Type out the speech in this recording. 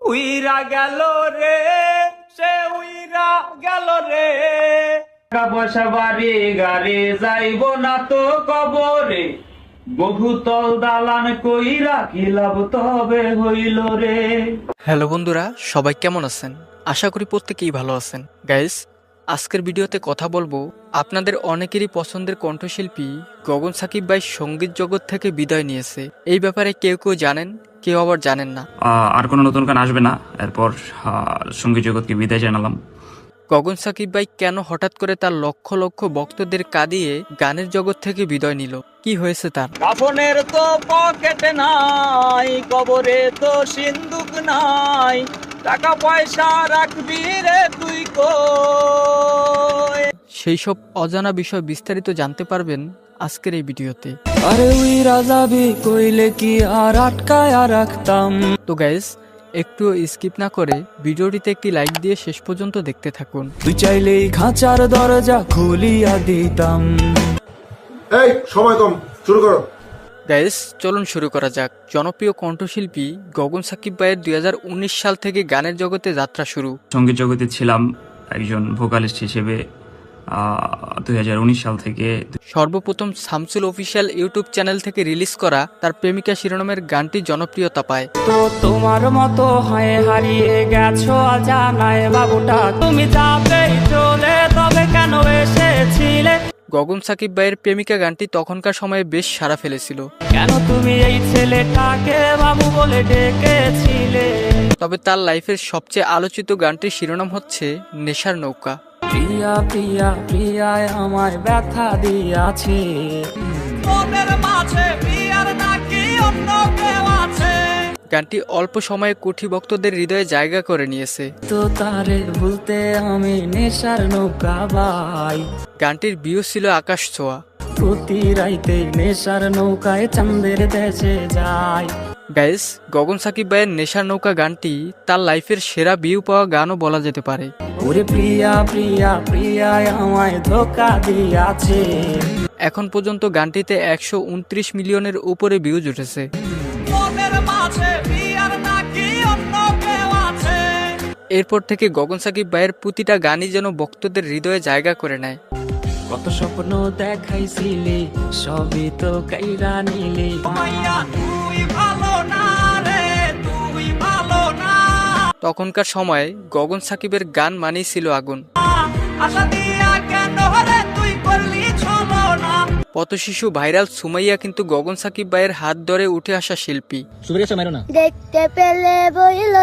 উইরা গেল রে, সে উইরা গেল রে। টাকা পয়সা বাড়ি গাড়ি যাইব না তো কবরে, বহুতল দালান কইরা কি লাভ তবে হইল রে। হ্যালো বন্ধুরা, সবাই কেমন আছেন? আশা করি প্রত্যেকেই ভালো আছেন। গাইস, আজকের ভিডিওতে কথা বলবো আপনাদের অনেকেরই পছন্দের কণ্ঠশিল্পী গগন সাকিব ভাই সঙ্গীত জগৎ থেকে বিদায় নিয়েছে। এই ব্যাপারে কেউ কেউ জানেন, কেউ আবার জানেন না। আর কোনো নতুন গান আসবে না, এরপর সঙ্গীত জগৎকে বিদায় জানালাম। গগন সাকিব ভাই কেন হঠাৎ করে তার লক্ষ লক্ষ ভক্তদের কাঁদিয়ে গানের জগৎ থেকে বিদায় নিল? কি হয়েছে তার? কাফনের তো পকেট নাই, কবরে তো সিন্দুক নাই, টাকা পয়সা রাখবি রে তুই কই? সেই সব অজানা বিষয় বিস্তারিত জানতে পারবেন আজকের এই ভিডিওতে। আরে উইরা যাবি কইলে কি আর আটকায় রাখতাম। তো গাইস, একটু স্কিপ না করে ভিডিওটিতে একটি লাইক দিয়ে শেষ পর্যন্ত দেখতে থাকুন। তুই চাইলেই খাঁচার দরজা খুলিয়া দিতাম। এই সময় কম, শুরু করো। গাইস, চলুন শুরু করা যাক। জনপ্রিয় কণ্ঠশিল্পী গগন সাকিব ভাইয়ের 2019 সাল থেকে গানের জগতে যাত্রা শুরু। সঙ্গীত জগতে ছিলাম একজন ভোকালিস্ট হিসেবে 2019 সাল থেকে। সর্বপ্রথম শামসুল অফিসিয়াল ইউটিউব চ্যানেল থেকে রিলিজ করা তার প্রেমিকা শিরোনামের গানটি জনপ্রিয়তা পায়। তো তোমার মতো হয়ে হারিয়ে গেছো অজানায় বাবুটা, তুমি যাবেই চলে তবে কেন এসেছিলে? গগন সাকিব ভাইয়ের প্রেমিকা গানটি তখনকার সময়ে বেশ সাড়া ফেলেছিল। কেন তুমি এই ছেলেটাকে বাবু বলে ডেকেছিলে? তবে তার লাইফের সবচেয়ে আলোচিত গানটির শিরোনাম হচ্ছে নেশার নৌকা। প্রিয়া প্রিয়া প্রিয়ায় আমায় ব্যথা দিয়াছে, মনের মাঝে বিয়ার নাকি অন্য কেউ আছে? গানটি অল্প সময়ে কোটি ভক্তদের হৃদয়ে জায়গা করে নিয়েছে। তো তারে ভুলতে আমি নেশার নৌকা বাই। গানটির ভিউ ছিল আকাশ ছোঁয়া। প্রতি রাইতে নেশার নৌকায় চাঁদের দেশে যায়। গাইস, গগন সাকিব ভাইয়ের নেশার নৌকা গানটি তার লাইফের সেরা ভিউ পাওয়া গানও বলা যেতে পারে। ওরে প্রিয়া প্রিয়া প্রিয়ায় আমায় ধোকা দিয়াছে। এখন পর্যন্ত গানটিতে 129 মিলিয়নের উপরে ভিউজ উঠেছে। মনের মাঝে বিয়ার নাকি অন্য কেউ আছে? এরপর থেকে গগন সাকিব ভাইয়ের প্রতিটা গানই যেন ভক্তদের হৃদয়ে জায়গা করে নেয়। কত স্বপ্ন দেখাইছিলি সবই তো কাইরা নিলি। মাইয়া তুই ভালো না রে, তুই ভালো না। তখনকার সময়ে গগন সাকিবের গান মানেই ছিল আগুন। আশা দিয়া কেন রে তুই করলি ছলনা? পথশিশু ভাইরাল সুমাইয়া কিন্তু গগন সাকিব ভাইয়ের হাত ধরে উঠে আসা শিল্পী। দেখতে পেলে বইল